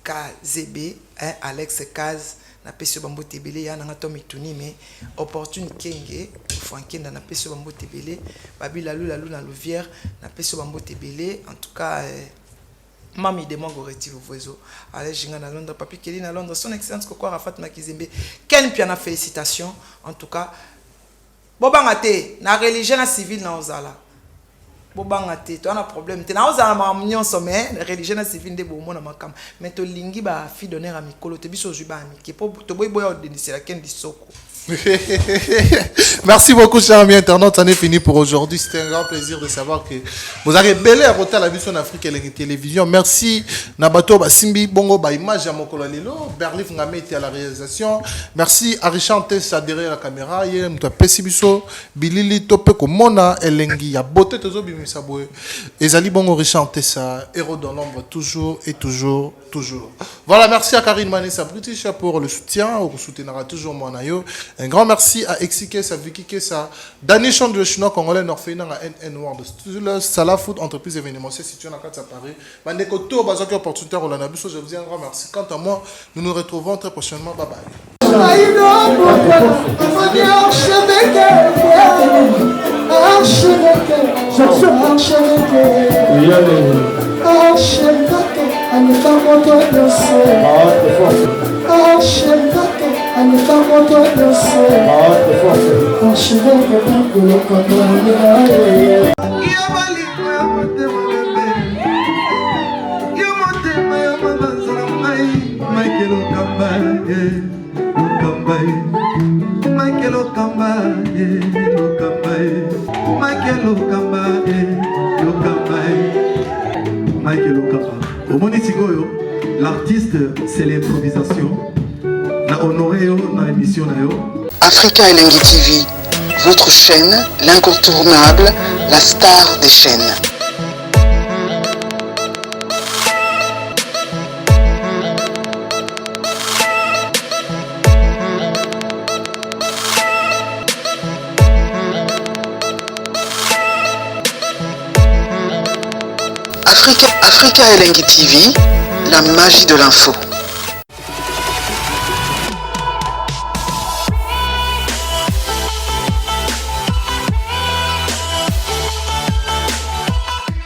KZB, Alex Kaz, na pesio bambo tebele ya na ngato mituni mais opportune kenge Frankin na pesio bambo tebele babila lula na louvière na pesio bambo tebele en tout cas mami de mongo retiro voiso allez jinga na Londres papi Kelly na Londres son excellence Koko Rafat Makizembe Ken piana félicitations en tout cas bobangate na religion na civil na ozala bobangate to na problème te na ozala ma nyonso mais religion na civil de bomona makam mais to lingi ba fi donner à mikolo te biso zuba mi ke po to boy boy ordonner la ken di soko. Merci beaucoup, chers amis internautes. Ça n'est fini pour aujourd'hui. C'était un grand plaisir de savoir que vous avez belé à voter à la vision d'Afrique et la télévision. Merci Nabato Basimbi Bongo Baimage à Mokolo Lelo. Berlif Ngame était à la réalisation. Merci à Richard Tessa derrière la caméra. Hier, nous avons Pessibiso, Bilili Topeko Mona Elengi. Ya Bote Tozo Bimisaboué. Ezali Bongo Richard Tessa, héros dans l'ombre, toujours et toujours, toujours. Voilà, merci à Karine Manessa British pour le soutien. On soutiendra toujours Monayo. Un grand merci à Exike, à Vicky Kessa, Danny Chand de chinois congolais Norféna à NN World, Salah Food, entreprise événementielle située dans la carte à Paris. Mandeko Tour, Bazaki opportunité au Lanabuso, je vous dis un grand merci. Quant à moi, nous nous retrouvons très prochainement. Bye bye. L'artiste, c'est l'improvisation. Na honoré dans l'émission. Africa Elengi TV, votre chaîne, l'incontournable, la star des chaînes. Africa Elengi TV, la magie de l'info.